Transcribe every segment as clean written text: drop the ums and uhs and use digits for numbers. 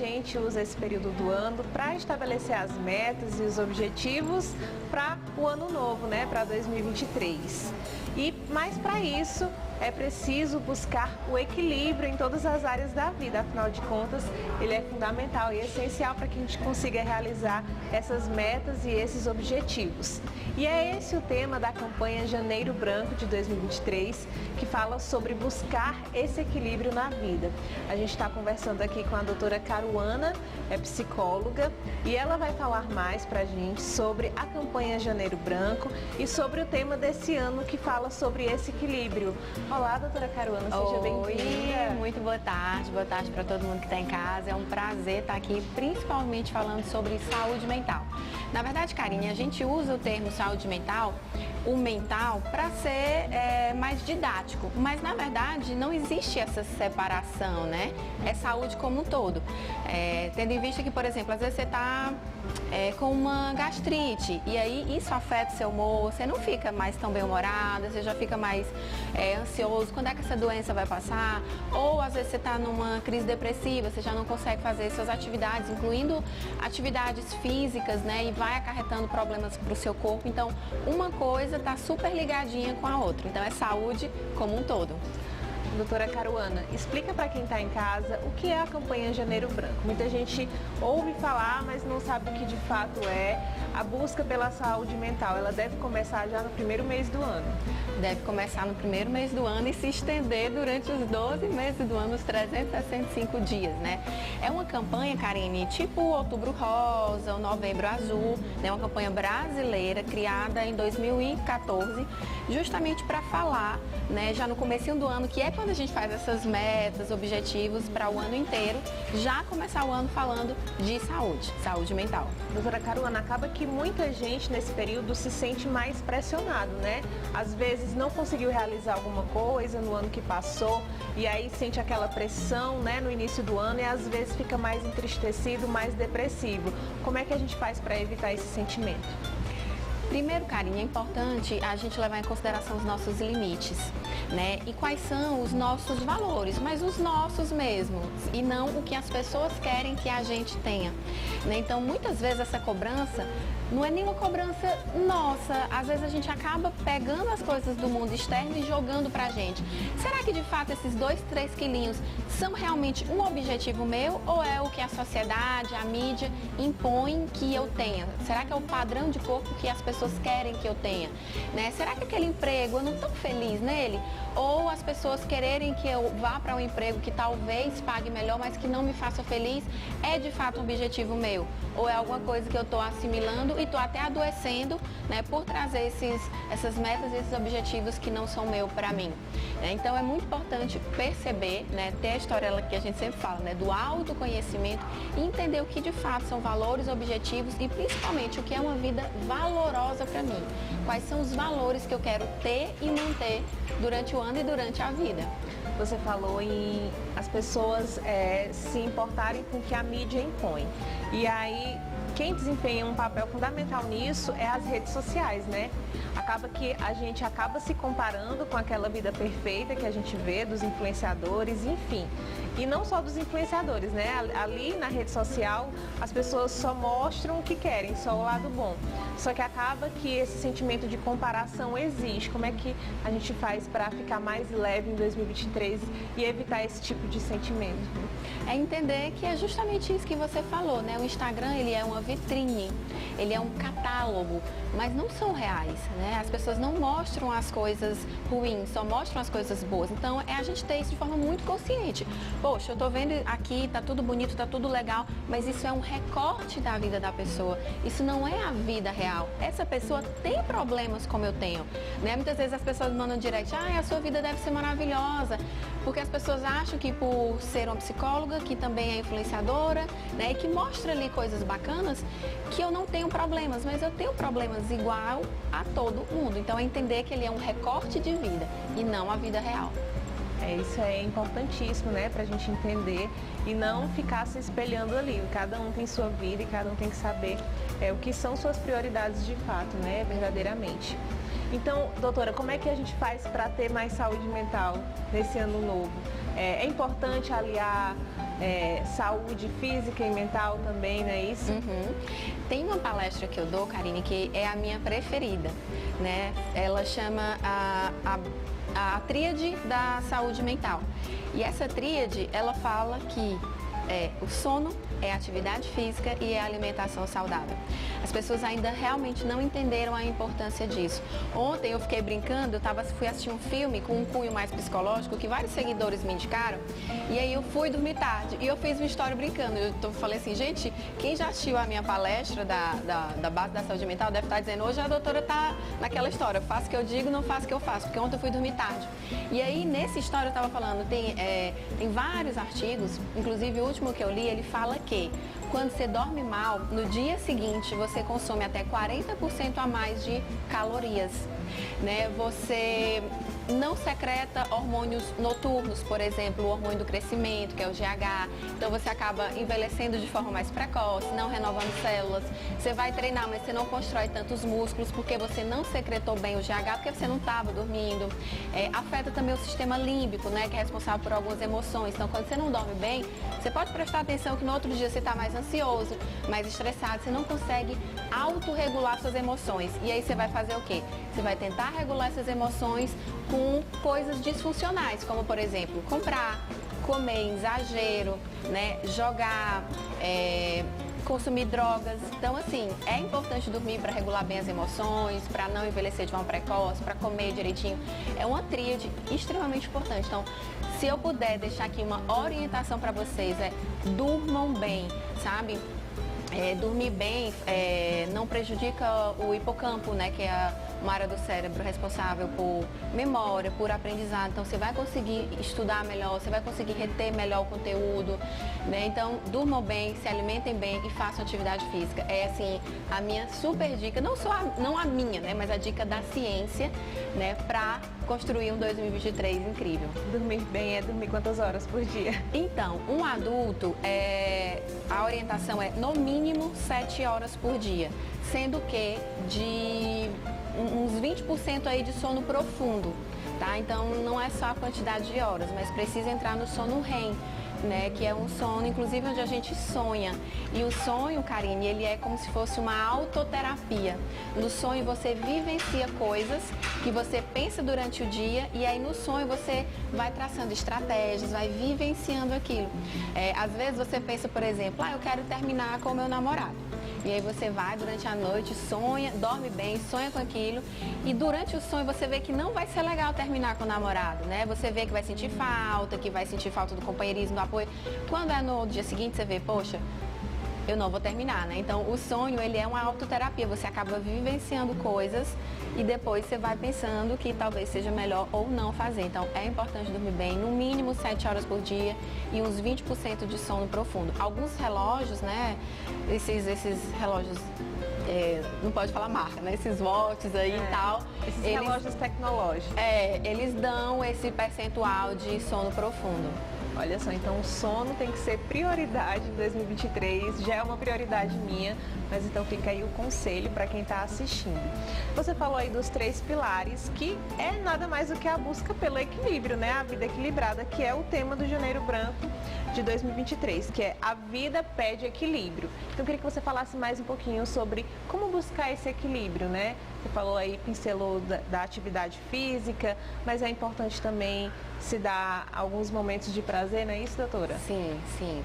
gente usa esse período do ano para estabelecer as metas e os objetivos para o ano novo, né, para 2023. Mas para isso é preciso buscar o equilíbrio em todas as áreas da vida, afinal de contas, ele é fundamental e essencial para que a gente consiga realizar essas metas e esses objetivos. E é esse o tema da campanha Janeiro Branco de 2023, que fala sobre buscar esse equilíbrio na vida. A gente está conversando aqui com a doutora Caruana, é psicóloga, e ela vai falar mais para a gente sobre a campanha Janeiro Branco e sobre o tema desse ano que fala sobre esse equilíbrio. Olá, doutora Caruana, seja bem-vinda. Muito boa tarde para todo mundo que está em casa. É um prazer estar aqui, principalmente falando sobre saúde mental. Na verdade, Karine, a gente usa o termo saúde mental, o mental, para ser mais didático, mas na verdade não existe essa separação, né? É saúde como um todo. Tendo em vista que, por exemplo, às vezes você está com uma gastrite e aí isso afeta o seu humor, você não fica mais tão bem-humorada, você já fica mais ansioso, quando é que essa doença vai passar? Ou às vezes você está numa crise depressiva, você já não consegue fazer suas atividades, incluindo atividades físicas, né? E vai acarretando problemas para o seu corpo. Então, uma coisa está super ligadinha com a outra. Então, é saúde como um todo. Doutora Caruana, explica para quem está em casa o que é a campanha Janeiro Branco. Muita gente ouve falar, mas não sabe o que de fato é. A busca pela saúde mental, ela deve começar já no primeiro mês do ano. Deve começar no primeiro mês do ano e se estender durante os 12 meses do ano, os 365 dias, né? É uma campanha, Karine, tipo o Outubro Rosa, o Novembro Azul, né? Uma campanha brasileira criada em 2014, justamente para falar, né, já no comecinho do ano, que é quando a gente faz essas metas, objetivos para o ano inteiro, já começar o ano falando de saúde mental. Doutora Caruana, acaba que muita gente nesse período se sente mais pressionado, né? Às vezes não conseguiu realizar alguma coisa no ano que passou e aí sente aquela pressão, né, no início do ano e às vezes fica mais entristecido, mais depressivo. Como é que a gente faz para evitar esse sentimento? Primeiro, Karine, é importante a gente levar em consideração os nossos limites, né? E quais são os nossos valores, mas os nossos mesmos, e não o que as pessoas querem que a gente tenha, né? Então, muitas vezes essa cobrança não é nenhuma cobrança nossa. Às vezes a gente acaba pegando as coisas do mundo externo e jogando pra gente. Será que de fato esses 2, 3 quilinhos são realmente um objetivo meu ou é o que a sociedade, a mídia impõe que eu tenha? Será que é o padrão de corpo que as pessoas querem que eu tenha, né? Será que aquele emprego eu não estou feliz nele? Ou as pessoas quererem que eu vá para um emprego que talvez pague melhor, mas que não me faça feliz, é de fato um objetivo meu? Ou é alguma coisa que eu estou assimilando e estou até adoecendo, né, por trazer essas metas e esses objetivos que não são meus para mim? Então é muito importante perceber, né, ter a história que a gente sempre fala, né, do autoconhecimento e entender o que de fato são valores, objetivos e principalmente o que é uma vida valorosa para mim. Quais são os valores que eu quero ter e manter durante o ano e durante a vida. Você falou em as pessoas se importarem com o que a mídia impõe. E aí, quem desempenha um papel fundamental nisso é as redes sociais, né? Acaba que a gente acaba se comparando com aquela vida perfeita que a gente vê dos influenciadores, enfim. E não só dos influenciadores, né? Ali na rede social, as pessoas só mostram o que querem, só o lado bom. Só que acaba que esse sentimento de comparação existe. Como é que a gente faz para ficar mais leve em 2023 e evitar esse tipo de sentimento? É entender que é justamente isso que você falou, né? O Instagram, ele é uma vitrine, ele é um catálogo, mas não são reais, né? As pessoas não mostram as coisas ruins, só mostram as coisas boas. Então, é a gente ter isso de forma muito consciente. Poxa, eu tô vendo aqui, tá tudo bonito, tá tudo legal, mas isso é um recorte da vida da pessoa. Isso não é a vida real. Essa pessoa tem problemas como eu tenho, né? Muitas vezes as pessoas mandam direct, a sua vida deve ser maravilhosa, porque as pessoas acham que por ser uma psicóloga, que também é influenciadora, né, e que mostra ali coisas bacanas, que eu não tenho problemas, mas eu tenho problemas igual a todo mundo. Então, é entender que ele é um recorte de vida e não a vida real. Isso é importantíssimo, né, pra gente entender e não ficar se espelhando ali. Cada um tem sua vida e cada um tem que saber o que são suas prioridades de fato, né, verdadeiramente. Então, doutora, como é que a gente faz para ter mais saúde mental nesse ano novo? É importante aliar saúde física e mental também, não é isso? Uhum. Tem uma palestra que eu dou, Karine, que é a minha preferida, né? Ela chama a tríade da saúde mental. E essa tríade, ela fala que o sono, é atividade física e é alimentação saudável. As pessoas ainda realmente não entenderam a importância disso. Ontem eu fiquei brincando, fui assistir um filme com um cunho mais psicológico que vários seguidores me indicaram, e aí eu fui dormir tarde e eu fiz uma história brincando. Falei assim, gente, quem já assistiu a minha palestra da base da saúde mental deve estar dizendo, hoje a doutora está naquela história, faço o que eu digo, não faço o que eu faço, porque ontem eu fui dormir tarde. E aí, nessa história eu estava falando, tem vários artigos, inclusive o último que eu li, ele fala que quando você dorme mal, no dia seguinte você consome até 40% a mais de calorias, né? Você não secreta hormônios noturnos, por exemplo, o hormônio do crescimento, que é o GH. Então você acaba envelhecendo de forma mais precoce, não renovando células. Você vai treinar, mas você não constrói tantos músculos porque você não secretou bem o GH, porque você não estava dormindo. Afeta também o sistema límbico, né, que é responsável por algumas emoções. Então, quando você não dorme bem, você pode prestar atenção que no outro dia você está mais ansioso, mais estressado, você não consegue autorregular suas emoções. E aí você vai fazer o quê? Você vai tentar regular essas emoções com coisas disfuncionais, como, por exemplo, comprar, comer em exagero, né, jogar, consumir drogas. Então, assim, é importante dormir para regular bem as emoções, para não envelhecer de forma precoce, para comer direitinho. É uma tríade extremamente importante. Então, se eu puder deixar aqui uma orientação para vocês, durmam bem, sabe? Dormir bem não prejudica o hipocampo, né, que é uma área do cérebro responsável por memória, por aprendizado. Então, você vai conseguir estudar melhor, você vai conseguir reter melhor o conteúdo, né? Então, durmam bem, se alimentem bem e façam atividade física. É, assim, a minha super dica, não a minha, né, mas a dica da ciência, né, para construir um 2023 incrível. Dormir bem é dormir quantas horas por dia? Então, um adulto, a orientação é no mínimo 7 horas por dia, sendo que de uns 20% aí de sono profundo, tá? Então, não é só a quantidade de horas, mas precisa entrar no sono REM, né, que é um sono, inclusive, onde a gente sonha. E o sonho, Karine, ele é como se fosse uma autoterapia. No sonho você vivencia coisas que você pensa durante o dia e aí no sonho você vai traçando estratégias, vai vivenciando aquilo. Às vezes você pensa, por exemplo, eu quero terminar com o meu namorado. E aí você vai durante a noite, sonha, dorme bem, sonha com aquilo. E durante o sonho você vê que não vai ser legal terminar com o namorado, né? Você vê que vai sentir falta do companheirismo, do apoio. Quando é no dia seguinte, você vê, poxa, eu não vou terminar, né? Então, o sonho, ele é uma autoterapia. Você acaba vivenciando coisas e depois você vai pensando que talvez seja melhor ou não fazer. Então, é importante dormir bem, no mínimo 7 horas por dia e uns 20% de sono profundo. Alguns relógios, né? Esses relógios, não pode falar marca, né? Esses watches aí e tal. Esses relógios tecnológicos. Eles dão esse percentual de sono profundo. Olha só, então o sono tem que ser prioridade em 2023, já é uma prioridade minha, mas então fica aí o conselho para quem está assistindo. Você falou aí dos 3 pilares, que é nada mais do que a busca pelo equilíbrio, né? A vida equilibrada, que é o tema do Janeiro Branco de 2023, que é a vida pede equilíbrio. Então eu queria que você falasse mais um pouquinho sobre como buscar esse equilíbrio, né? Você falou aí, pincelou da atividade física, mas é importante também se dar alguns momentos de prazer, não é isso, doutora? Sim, sim.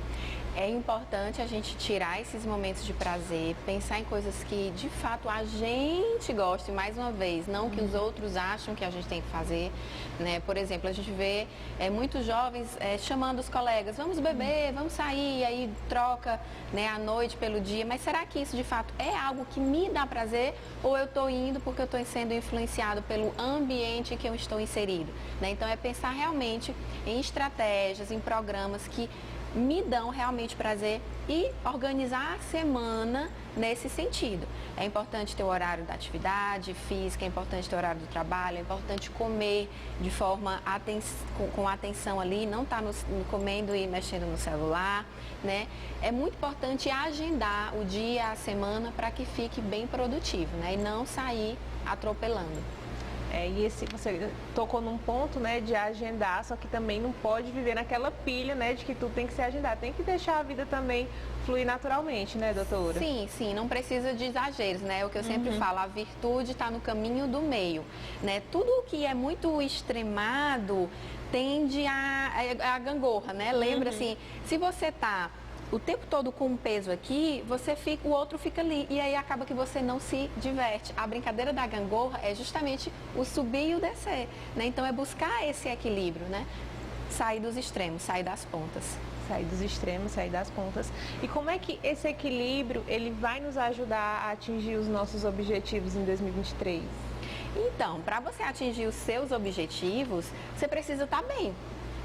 É importante a gente tirar esses momentos de prazer, pensar em coisas que de fato a gente gosta, e mais uma vez, não que os outros acham que a gente tem que fazer, né? Por exemplo, a gente vê muitos jovens chamando os colegas, vamos beber, vamos sair, aí troca, né, a noite pelo dia, mas será que isso de fato é algo que me dá prazer ou eu estou indo porque eu estou sendo influenciado pelo ambiente em que eu estou inserido, né? Então é pensar realmente em estratégias, em programas que me dão realmente prazer e organizar a semana nesse sentido. É importante ter o horário da atividade física, é importante ter o horário do trabalho, é importante comer de forma com atenção ali, não estar comendo e mexendo no celular, né? É muito importante agendar o dia, a semana, para que fique bem produtivo, né? E não sair atropelando. E você tocou num ponto, né, de agendar, só que também não pode viver naquela pilha, né, de que tudo tem que ser agendado. Tem que deixar a vida também fluir naturalmente, né, doutora? Sim, sim, não precisa de exageros, né? O que eu sempre falo, a virtude está no caminho do meio, né? Tudo o que é muito extremado tende a gangorra, né? Lembra assim, se você tá o tempo todo com um peso aqui, o outro fica ali. E aí acaba que você não se diverte. A brincadeira da gangorra é justamente o subir e o descer, né? Então é buscar esse equilíbrio, né? Sair dos extremos, sair das pontas. Sair dos extremos, sair das pontas. E como é que esse equilíbrio, ele vai nos ajudar a atingir os nossos objetivos em 2023? Então, para você atingir os seus objetivos, você precisa estar bem.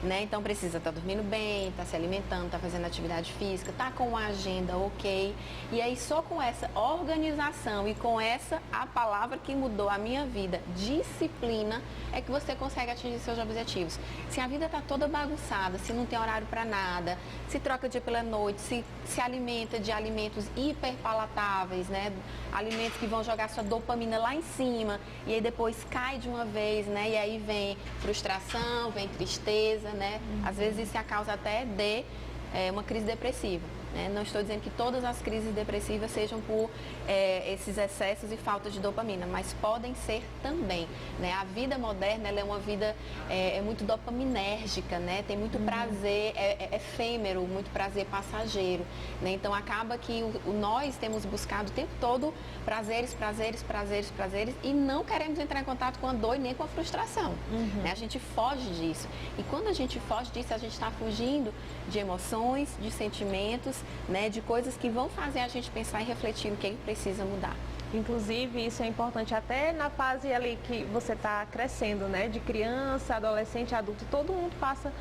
Né? Então precisa estar dormindo bem, estar se alimentando, estar fazendo atividade física, estar com a agenda ok. E aí só com essa organização e com a palavra que mudou a minha vida, disciplina, é que você consegue atingir seus objetivos. Se a vida está toda bagunçada, se não tem horário para nada, se troca dia pela noite, se alimenta de alimentos hiperpalatáveis, né? Alimentos que vão jogar sua dopamina lá em cima e aí depois cai de uma vez, né? E aí vem frustração, vem tristeza, né? Às vezes isso é a causa até de uma crise depressiva. Né? Não estou dizendo que todas as crises depressivas sejam por esses excessos e falta de dopamina, mas podem ser também. Né? A vida moderna ela é uma vida muito dopaminérgica, né? Tem muito prazer efêmero, muito prazer passageiro. Né? Então acaba que nós temos buscado o tempo todo prazeres e não queremos entrar em contato com a dor e nem com a frustração. Né? A gente foge disso. E quando a gente foge disso, a gente está fugindo de emoções, de sentimentos, né, de coisas que vão fazer a gente pensar e refletir no que precisa mudar. Inclusive, isso é importante até na fase ali que você está crescendo, né, de criança, adolescente, adulto, todo mundo passa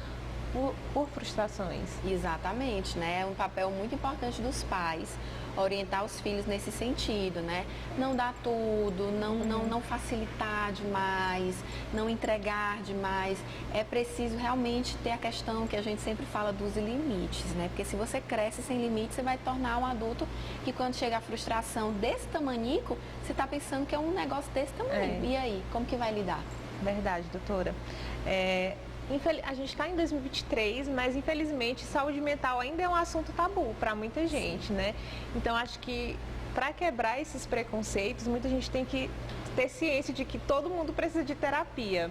por frustrações. Exatamente, né, é um papel muito importante dos pais, orientar os filhos nesse sentido, né? Não dar tudo, não facilitar demais, não entregar demais. É preciso realmente ter a questão que a gente sempre fala dos limites, né? Porque se você cresce sem limites, você vai tornar um adulto que quando chega a frustração desse tamanico, você está pensando que é um negócio desse tamanho. E aí, como que vai lidar? Verdade, doutora. A gente está em 2023, mas infelizmente saúde mental ainda é um assunto tabu para muita gente, né? Então acho que para quebrar esses preconceitos, muita gente tem que ter ciência de que todo mundo precisa de terapia.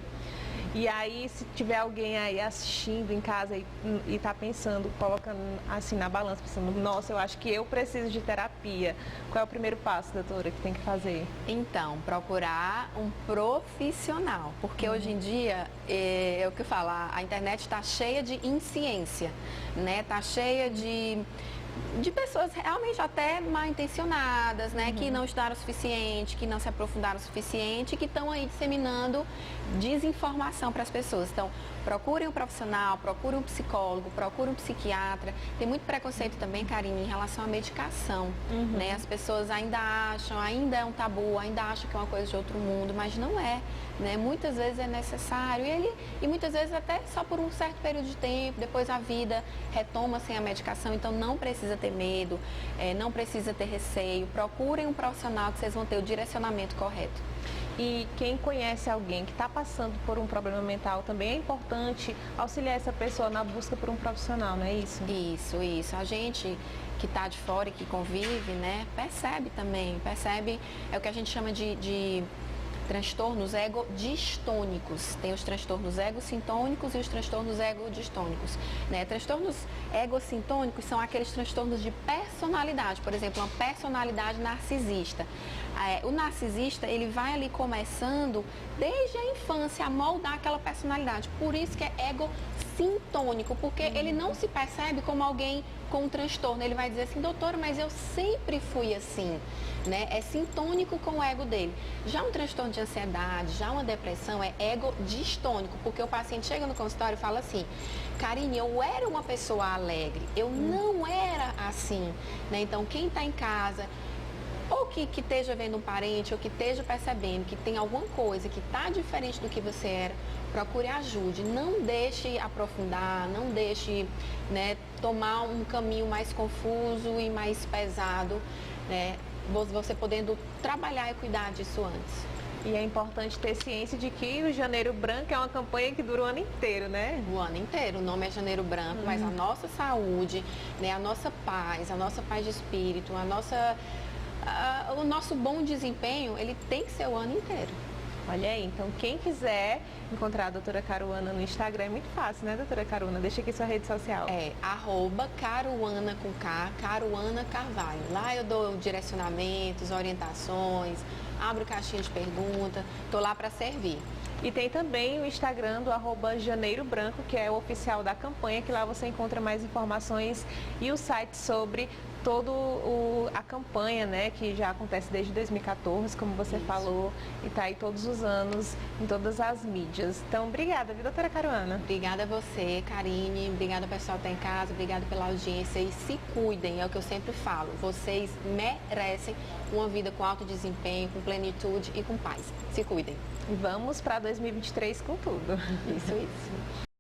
E aí, se tiver alguém aí assistindo em casa e tá pensando, colocando assim na balança, pensando, nossa, eu acho que eu preciso de terapia. Qual é o primeiro passo, doutora, que tem que fazer? Então, procurar um profissional, porque hoje em dia, é o que eu falo, a internet está cheia de insciência, né? Tá cheia de pessoas realmente até mal intencionadas, né? Que não estudaram o suficiente, que não se aprofundaram o suficiente, que estão aí disseminando desinformação para as pessoas. Então, procurem um profissional, procurem um psicólogo, procurem um psiquiatra. Tem muito preconceito também, Karine, em relação à medicação, né? As pessoas ainda acham, ainda é um tabu, ainda acham que é uma coisa de outro mundo, mas não é, né? Muitas vezes é necessário e muitas vezes até só por um certo período de tempo, depois a vida retoma sem a medicação, então não precisa ter medo, não precisa ter receio. Procurem um profissional que vocês vão ter o direcionamento correto. E quem conhece alguém que está passando por um problema mental, também é importante auxiliar essa pessoa na busca por um profissional, não é isso? Isso. A gente que está de fora e que convive, né, percebe, é o que a gente chama de transtornos egodistônicos. Tem os transtornos egocintônicos e os transtornos egodistônicos. Né? Transtornos egocintônicos são aqueles transtornos de personalidade, por exemplo, uma personalidade narcisista. O narcisista, ele vai ali começando desde a infância a moldar aquela personalidade. Por isso que é egocintônico, porque ele não se percebe como alguém com um transtorno. Ele vai dizer assim, doutora, mas eu sempre fui assim. Né? É sintônico com o ego dele. Já um transtorno de ansiedade, já uma depressão é egodistônico, porque o paciente chega no consultório e fala assim, Karine, eu era uma pessoa alegre, eu não era assim. Né? Então, quem está em casa, ou que esteja vendo um parente, ou que esteja percebendo que tem alguma coisa que está diferente do que você era, procure ajude. Não deixe aprofundar, não deixe, né, tomar um caminho mais confuso e mais pesado, né? Você podendo trabalhar e cuidar disso antes. E é importante ter ciência de que o Janeiro Branco é uma campanha que dura o ano inteiro, né? O ano inteiro. O nome é Janeiro Branco, mas a nossa saúde, né, a nossa paz de espírito, o nosso bom desempenho, ele tem que ser o ano inteiro. Olha aí, então quem quiser encontrar a doutora Caruana no Instagram é muito fácil, né, doutora Caruana? Deixa aqui sua rede social. É, @Caruana com K, Caruana Carvalho. Lá eu dou direcionamentos, orientações, abro caixinha de pergunta, tô lá para servir. E tem também o Instagram do @Janeiro Branco, que é o oficial da campanha, que lá você encontra mais informações e o site sobre toda a campanha, né, que já acontece desde 2014, como você falou, e está aí todos os anos em todas as mídias. Então, obrigada, viu, doutora Caruana? Obrigada a você, Karine, obrigada ao pessoal que está em casa, obrigada pela audiência e se cuidem, é o que eu sempre falo, vocês merecem uma vida com alto desempenho, com plenitude e com paz. Se cuidem. E vamos para 2023 com tudo. Isso.